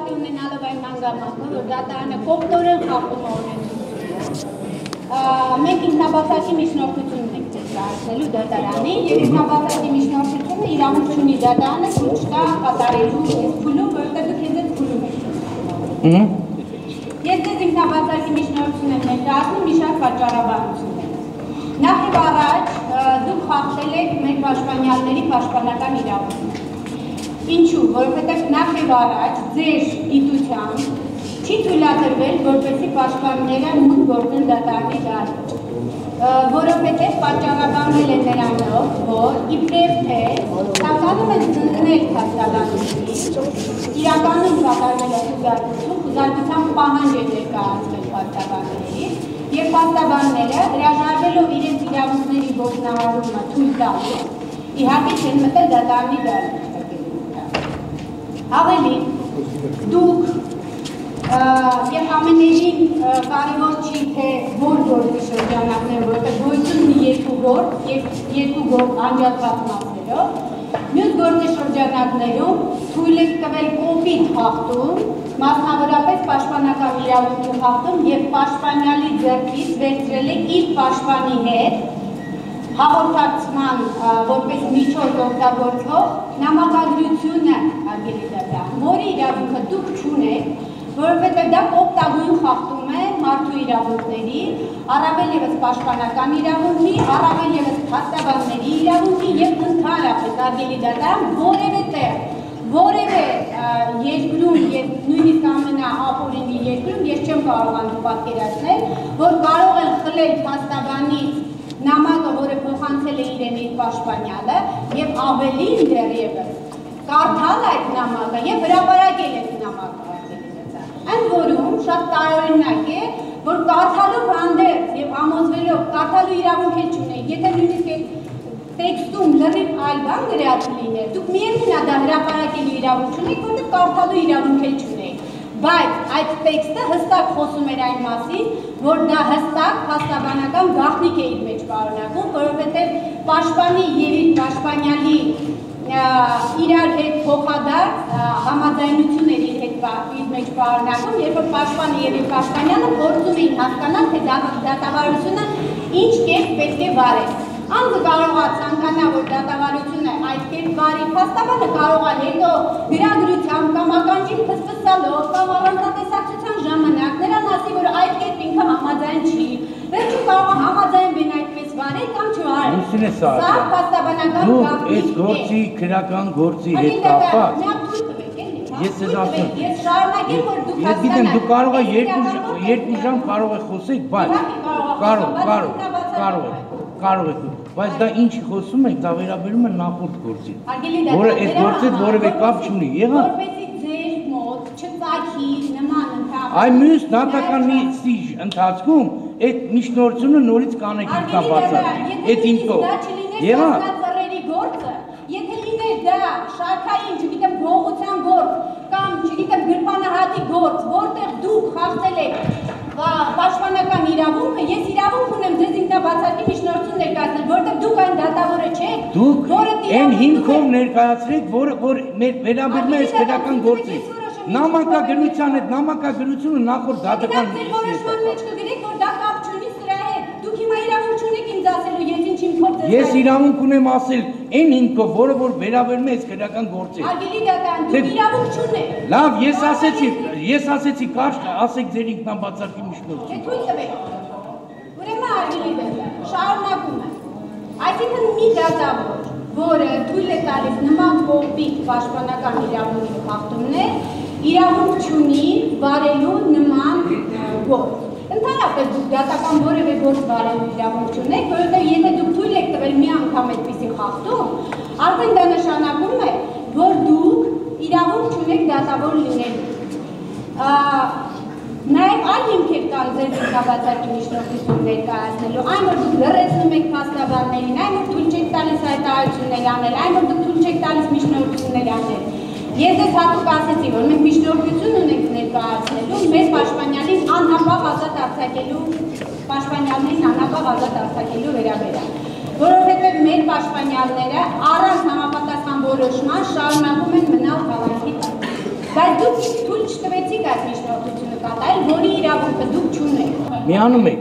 նկատի ունենալով այն հանգամանքը, որ դատարանը կողքորեն խախտում է օրենսդրությունը։ Մենք ինքնաբացակի միջնորդություն ենք ծրագրելու դատարանին, եւ ինքնաբացակի միջնորդությունը իրավունք չունի դատարանը ցույց տա կատարելու այս փուլում, որովհետեւ դուք ինձ փուլում եք։ Ես ձեզ ինքնաբացակի միջնորդություն եմ ներկայացնում մի շարք պատճառաբանություններ։ Նախ եւ առաջ դուք խախտել եք մեր պաշտպանյալների պաշտպանական իրավունքները։ Ինչու, որովհետև նախ եւ առաջ ձեր գիտությամբ չի թույլատրվել, որպեսզի պաշտպանները մուտք գործեն դատարանի դահլիճ, որովհետև պատճառաբանվել է նրանով, որ իբրև թե ցանկանում են ծնկնել փաստաբանների, իրականում կատարվել է խուզարկության պահանջ է ներկայացվել փաստաբանների, եւ փաստաբանները հրաժարվելով իրենց իրավունքների ոտնահարումը թույլ տալու, իհարկե չեն մտել դատարանի դահլիճ։ Ավելի, դուք եւ ամեներին կարևոր չի թե որ գործի շրջանակներ, որտեղ գոյություն ունի երկու գործ անջատված մասերով, մյուս գործի շրջանակներում թույլ եք տվել կոպիտ խախտում, մասնավորապես պաշտպանական իրավունքի խախտում եւ պաշտպանյալի ձեռքից վերցրել եք իր պաշտպանի հետ հաղորդակցման որպես միջոց օգտագործող նամակագրությունը, հարգելի դատան, որի իրավունքը դուք չունեք, որովհետև դա օգտագույն խախտում է մարդու իրավունքների, առավել ևս պաշտպանական իրավունքի, առավել ևս փաստաբանների իրավունքի եւ ընդհանրապես, հարգելի դատան, որևէ երկրում եւ նույնիսկ ամենաապօրինի երկրում ես չեմ կարողանում պատկերացնել, որ կարող են խլել փաստաբանից նամակը, որը փոխանցել է իրեն իր պաշտպանյալը եւ ավելին դեռևս կարդալ այդ նամակը եւ հրապարակել այդ նամակը։ Ընդ որում շատ տարօրինակ է, որ կարդալով հանդերձ եւ համոզվելով կարդալու իրավունք էլ չունեք, եթե նույնիսկ այդ տեքստում լրիվ այլ բան գրած լիներ, դուք միևնույն է դա հրապարակելու իրավունք չունեք, որտեղ կարդալու իրավունք էլ չունեք։ Բայց այդ տեքստը հստակ խոսում էր այն մասին, որ դա հստակ փաստաբանական գաղտնիք է իր մեջ պարունակում, որովհետև պաշտպանի եւ իր պաշտպանյալի իրար հետ փոխադարձ համաձայնություն էր իր մեջ պարունակում, երբ որ պաշտպանը եւ իր պաշտպանյալը փորձում էին հասկանալ, թե դատավարությունը ինչ կերպ պետք է վարել։ Անձը կարող է ցանկանա, որ դատավարությունը այդ կերպ վարի, փաստաբանը կարող է հետո գրագրությամբ կամ ականջին փսփսալով կամ առանձնատեսակցության ժամանակ նրան ասի, որ այդ կերպ ինքը համաձայն չի, վերջում կարող է համաձայնվեն այդպես վարել կամ չվարել։ Սա փաստաբանական գաղտնիք է։ Այս գործի քրական գործի հետ կապված։ Ես ասում, ես շարունակեմ, որ դուք հասկանաք։ Դու կարող ես երկու ժամ կարող ես խոսել, բայց կարող եք, բայց դա ինչի խոսում եք, դա վերաբերում է նախորդ գործին, որը այս գործից որևէ կապ չունի, եղա։ Որպեսի ձեր մոտ չծագի նման ընթացքում։ Այ մյուս դատական նիստի ընթացքում այդ միջնորդությունը նորից կանեք ինքնաբացարկի, այդ ինքնով, եղա։ Եթե լիներ դա շարքային, չգիտեմ, գողության գործ կամ, չգիտեմ, գրպանահատի գործ, որտեղ դուք խախտել եք պաշտպանական իրավունքը, ես իրավունք ունեմ ձեզ ինքնաբացարկի միջնորդություն ներկայացնել, որտեղ դուք այն դատավորը չեք, դուք այն հիմքով ներկայացրեք, որ վերաբերում է այս քրական գործին։ Նամակագրության հետ նամակագրությունը նախորդ դատական նիստի հետ։ Որ դա կապ չունի սրա հետ։ Դուք հիմա իրավունք չունեք ինձ ասելու, ես ինչ հիմքով ձեզ։ Ես իրավունք ունեմ ասել այն հիմքով, որը որ վերաբերում է այս քրական գործին։ Հարգելի դատան, դուք իրավունք չունեք։ Լավ, ես ասեցի, կարճ ասեք ձեր ինքնաբացարկի միջնորդություն։ Թե թույլ տվեք։ Ուրեմն հարգելի դատան, շարունակում եմ։ Այսինքն մի դատավոր, որը թույլ է տալիս նման կոպիտ պաշտպանական իրավունքի խախտումներ, իրավունք չունի վարելու նման գործ։ Ընդհանրապես դուք դատական որևէ գործ վարելու իրավունք չունեք, որովհետև եթե դուք թույլ եք տվել մի անգամ այդպիսի խախտում, արդեն դա նշանակում է, որ դուք իրավունք չունեք դատավոր լինելու։ Նաև այլ հիմքեր կան ձեր ինքնաբացարկի միջնորդություն ներկայացնելու, այն որ դուք լռեցնում եք փաստաբաններին, այն որ թույլ չեք տալիս հայտարարություններ անել, այն որ դուք թույլ չեք տալիս միջնորդություններ անել։ Ես ձեզ հատուկ ասեցի, որ մենք միջնորդություն ունենք ներկայացնելու մեր պաշտպանյալին անհապաղ ազատ արձակելու վերաբերյալ, որովհետև մեր պաշտպանյալները առանց համապատասխան որոշման շարունակում են մնալ քաղաքի տակ։ Բայց դուք թույլ այսինքն դուք չունեք։ Միանում եք,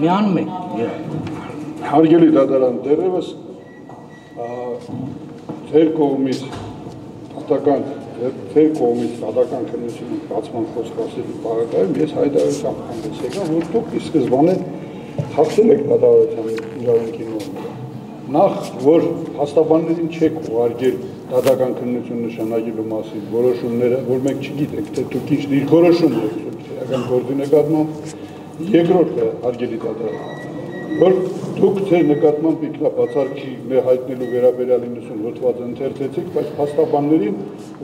միանում եք։ Հարգելի դատարան, դեռևս ձեր կողմից դատական քննությունը բացման խոսք ասելու պարագայում ես հայտարարությամբ հանդես եկա, որ դուք ի սկզբանե խախտել եք դատավարության իրավունքի նորմերը։ Նախ, որ փաստաբաններին չեք ուղարկել դատական քննություն նշանակելու մասին որոշումները, որ մենք չգիտենք, թե դուք ինչ դիրքորոշում եք քրեական գործի նկատմամբ, երկրորդը, հարգելի դատարան, որ դուք ձեր նկատմամբ ինքնաբացարկի հայտնելու վերաբերյալ 90 հոդված ընթերցեցիք, բայց փաստաբաններին,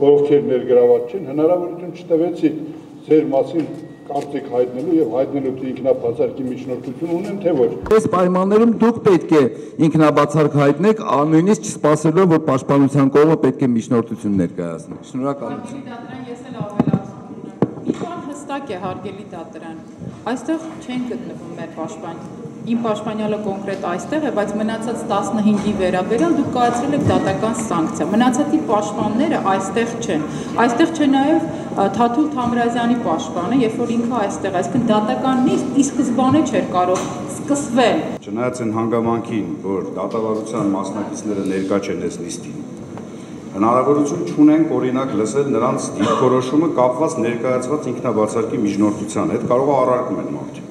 ովքեր ներգրաված չեն, հնարավորություն չտվեցիք ձեր մասին կարծիք հայտնելու եւ հայտնելու թե ինքնաբացարկի միջնորդություն ունեն, թե ոչ։ Այս պայմաններում դուք պետք է ինքնաբացարկ հայտնեք, նույնիսկ չսպասելով, որ պաշտպանության կողմը պետք է միջնորդություն ներկայացնի։ Շնորհակալություն։ Ես էլ ավելացնում ունեմ։ Մի բան հստակ է, հարգելի դատարան, այստեղ չեն գտնվում մեր իմ պաշտպանյալը կոնկրետ այստեղ է, բայց մնացած 15-ի վերաբերյալ դուք կայացրել եք դատական սանկցիա։ Մնացածի պաշտպանները այստեղ չեն։ Այստեղ չէ նաև Թաթուլ Թամրազյանի պաշտպանը, երբ որ ինքը այստեղ, այսինքն դատական նիստ ի սկզբանե չէր կարող սկսվել։ Չնայած այն հանգամանքին, որ դատավարության մասնակիցները ներկա չեն այս նիստին, հնարավորություն չունենք օրինակ լսել նրանց դիրքորոշումը կապված ներկայացված ինքնաբացարկի միջնորդության հետ, կարող է առարկում են մարդիկ։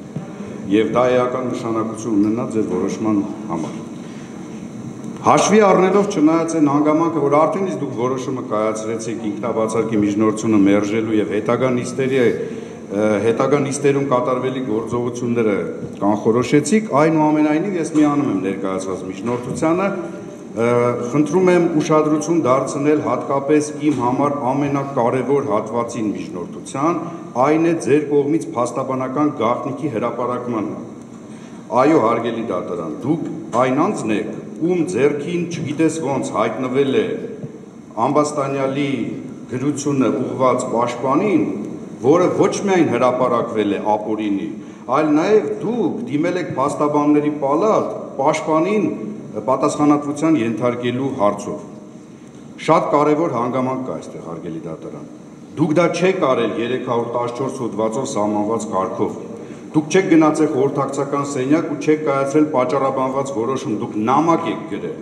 Եվ դա էական նշանակություն ունենա ձեր որոշման համար։ Հաշվի առնելով չնայած այն հանգամանքը, որ արդեն իսկ դուք որոշումը կայացրեցիք ինքնաբացարկի միջնորդությունը մերժելու եւ հետագա նիստերում կատարվելի գործողությունները կանխորոշեցիք, այնուամենայնիվ ես միանում եմ ներկայացված միջնորդությանը, խնդրում եմ ուշադրություն դարձնել հատկապես իմ համար ամենակարևոր հատվածին միջնորդության, այն է ձեր կողմից փաստաբանական գաղտնիքի հրապարակմանը։ Այո, հարգելի դատարան, դուք այն անձն եք, ում ձեռքին չգիտես ոնց հայտնվել է Ամբաստանյալի գրությունը ուղղված պաշտպանին, որը ոչ միայն հրապարակվել է ապօրինի, այլ նաև դուք դիմել եք փաստաբանների պալատ պաշտպանին պատասխանատվության ենթարկելու հարցով։ Շատ կարևոր հանգամանք կա այստեղ, հարգելի դատարան։ Դուք դա չեք արել 314 հոդվածով սահմանված կարգով։ Դուք չեք գնացել խորհրդակցական սենյակ ու չեք կայացրել պատճառաբանված որոշում, դուք նամակ եք գրել։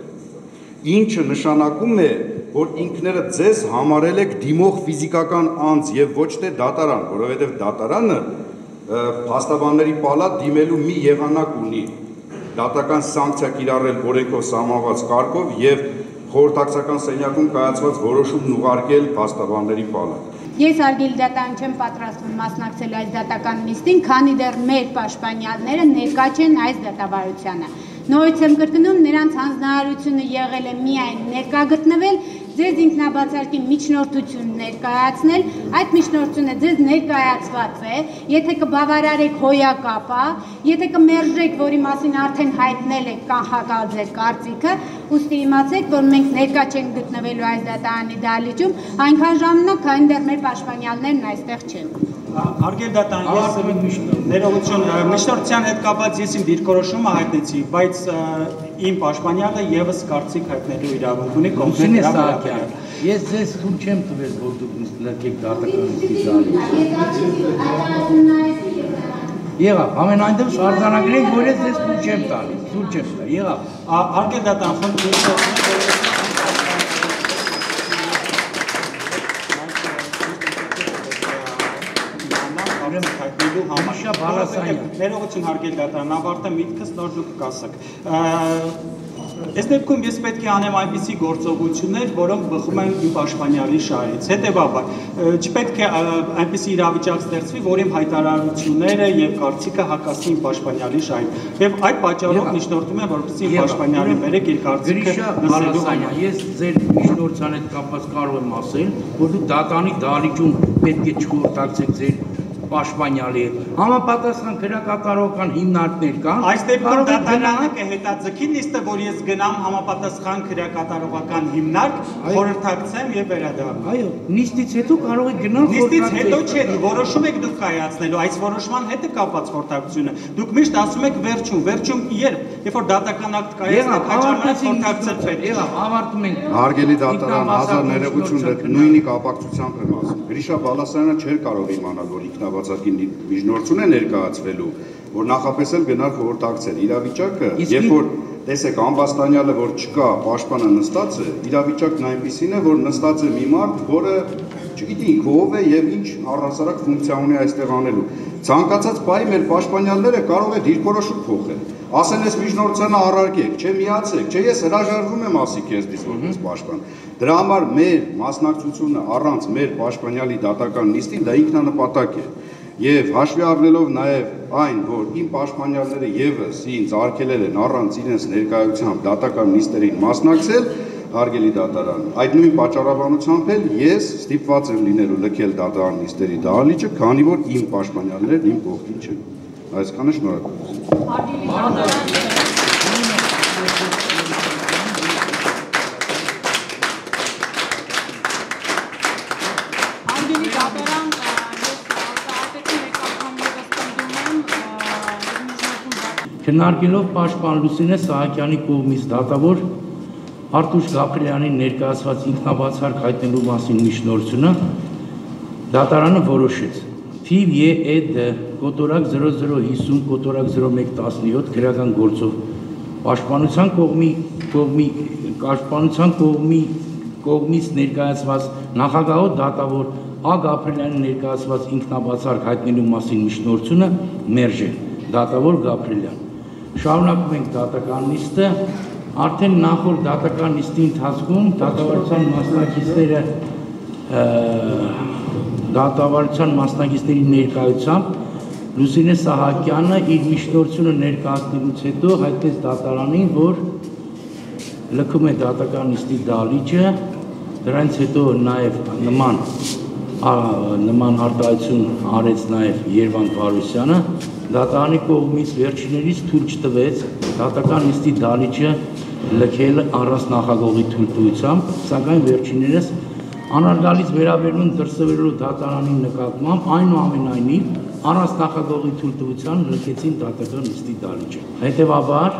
Ինչը նշանակում է, որ ինքներդ ձեզ համարել եք դիմող ֆիզիկական անձ եւ ոչ թե դատարան, որովհետեւ դատարանը փաստաբանների պալատ դիմելու մի եղանակ ունի։ Դատական սանկցիա կիրառել օրենքով սահմանված կարգով եւ խորհրդակցական սենյակում կայացված որոշումն ուղարկել փաստաբանների պալատ։ Ես հարգելի դատարան չեմ պատրաստվում մասնակցել այս դատական նիստին, քանի դեռ մեր պաշտպանյալները ներկա չեն այս դատավարությանը։ Նորից եմ կրկնում, նրանց հանձնարարությունը եղել է միայն ներկա գտնվել, ձեզ ինքնաբացարկի միջնորդություն ներկայացնել, այդ միջնորդությունը ձեզ ներկայացված է, եթե կբավարարեք հոյակապը, եթե կմերժեք, որի մասին արդեն հայտնել եք կանխակալ ձեր կարծիքը, ուստի իմացեք, որ մենք ներկա չենք գտնվելու այս դատարանի դահլիճում, այնքան ժամանակ, քանի դեռ մեր պաշտպանյալներն այստեղ չեն։ Հարգելի դատարան, ես ներողություն, միջնորդության հետ կապված ես իմ դիրքորոշումը հայտնեցի, բայց իմ պաշտպանյալը եւս կարծիք հայտնելու իրավունք ունի կոնկրետ դրա վերաբերյալ։ Ես ձեզ թույլ չեմ տվել, որ դուք լրկեք դատական նիստի զալի։ Եղավ, ամենայն դեպս արձանագրեք, որ ես ձեզ թույլ չեմ տալիս, թույլ չեմ տա, եղավ։ Հարգելի դատարան, խնդրում ներողություն հարգելի դատարան, ավարտեմ միտքս, նոր դուք կասեք։ Այս դեպքում ես պետք է անեմ այնպիսի գործողություններ, որոնք բխում են իմ պաշտպանյալի շահերից։ Հետևաբար, չպետք է այնպիսի իրավիճակ ստեղծվի, որ իմ հայտարարությունները եւ կարծիքը հակասի իմ պաշտպանյալի շահին։ Եվ այդ պատճառով միջնորդում եմ, որպեսզի իմ պաշտպանյալին բերեք իր կարծիքը լսելու համար։ Ես ձեր միջնորդության հետ կապված կարող եմ ասել, որ դուք դատանի դահլիճում պետք է չխորհրդակցեք ձեր պաշտպանյալի հետ։ Համապատասխան քրեակատարողական հիմնարկներ կան։ Այս դեպքում դատարանը կհետաձգի նիստը, որ ես գնամ համապատասխան քրեակատարողական հիմնարկ, խորհրդակցեմ եւ վերադառնամ։ Այո, նիստից հետո կարող եք գնալ նիստից հետո չէ, որոշում եք դուք կայացնելու, այս որոշման հետ է կապված խորհրդակցությունը։ Դուք միշտ ասում եք վերջում երբ որ դատական ակտ կայացնեք, հաջողանակ խորհրդակցել պետք է։ Եղավ, ավարտում ենք։ Հարգելի դատարան, հազար ներողություն նույնի կապակցությամբ եմ ասում։ Գրիշա Բալասարյանը չէր կարող իմանալ, որ ինքնաբաց բացարկի միջնորդություն է ներկայացվելու, որ նախապես էլ գնալ խորհրդակցել իրավիճակը, երբ որ տեսեք ամբաստանյալը որ չկա, պաշտպանը նստած է, իրավիճակն այնպիսին է, որ նստած է մի մարդ, որը չգիտենք ով է եւ ինչ առհասարակ ֆունկցիա ունի այստեղ անելու։ Ցանկացած բայի մեր պաշտպանյալները կարող է դիրքորոշում փոխել։ Ասեն ես միջնորդությանը առարկեք, չէ միացեք, չէ ես հրաժարվում եմ ասի քեզնից որպես պաշտպան։ Դրա համար մեր մասնակցությունը առանց մեր պաշտպանյալի դատական նիստի դա ինքնանպատակ է։ Եվ հաշվի առնելով նաև այն, որ իմ պաշտպանյալները եւս ինձ արգելել են առանց իրենց ներկայությամբ դատական նիստերին մասնակցել, հարգելի դատարան, այդ նույն պատճառաբանությամբ էլ ես ստիպված եմ լինելու լքել դատարան նիստերի դահլիճը, քանի որ իմ պաշտպանյալներն իմ կողքին չեն։ Այսքանը շնորհակալություն։ Հարգելի դատարան, Քննարկելով պաշտպան Լուսինե Սահակյանի կողմից դատավոր Արտուշ Գաբրելյանի ներկայացված ինքնաբացարկ հայտնելու մասին միջնորդությունը, դատարանը որոշեց թիվ ԵԵԴ կոտորակ 0050 կոտորակ 0117 քրեական գործով պաշտպանության կողմից ներկայացված նախագահոտ դատավոր Ա. Գաբրելյանի ներկայացված ինքնաբացարկ հայտնելու մասին միջնորդությունը մերժել, դատավոր Գաբրելյան։ Շարունակում ենք դատական նիստը, արդեն նախորդ դատական նիստի ընթացքում դատավարության մասնակիցների ներկայությամբ Լուսինե Սահակյանը իր միջնորդությունը ներկայացնելուց հետո հայտնեց դատարանին, որ լքում է դատական նիստի դահլիճը, դրանից հետո նաև նման արտահայտություն արեց նաև Երվանդ Վարուզյանը, դատարանի կողմից վերջիններից թույլ չտվեց դատական նիստի դահլիճը լքել առանց նախագահի թույլտվությամբ, սակայն վերջիններս անարգալից վերաբերվում դրսևորելու դատարանի նկատմամբ այնուամենայնիվ առանց նախագահի թույլտվության լքեցին դատական նիստի դահլիճը։ Հետևաբար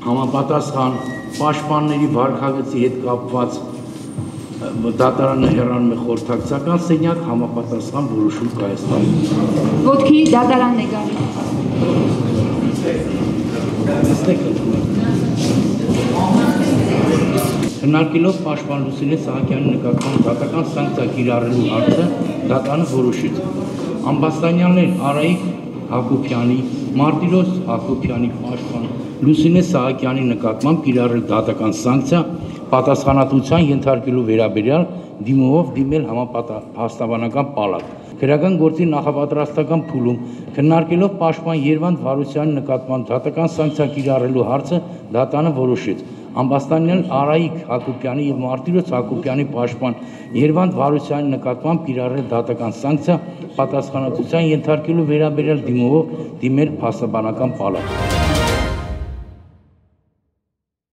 համապատասխան պաշտպանների վարքագծի հետ կապված դատարանը հեռանում է խորհրդակցական սենյակ, համապատասխան որոշում կայացնել։ Ոտքի դատարանն է գալիս։ Քննարկելով պաշտպան Լուսինե Սահակյանի նկատմամբ դատական սանկցիա կիրառելու հարցը, դատարանը որոշեց ամբաստանյալներ Արայիկ Հակոբյանի, Մարտիրոս Հակոբյանի պաշտպան Լուսինե Սահակյանի նկատմամբ կիրառել դատական սանկցիա պատասխանատվության ենթարկելու վերաբերյալ դիմումով դիմել համապաստաբանական պալատ։ Քրեական գործի նախապատրաստական փուլում քննարկելով պաշտպան Երվանդ Վարուզյանի նկատմամբ դատական սանկցիա կիրառելու հարցը, դատարանը որոշեց ամբաստանյալ Արայիկ Հակոբյանի եւ Մարտիրոս Հակոբյանի պաշտպան Երվանդ Վարուզյանի նկատմամբ կիրառել դատական սանկցիա պատասխանատվության ենթարկելու վերաբերյալ դիմումով դիմել փաստաբանական պալատ։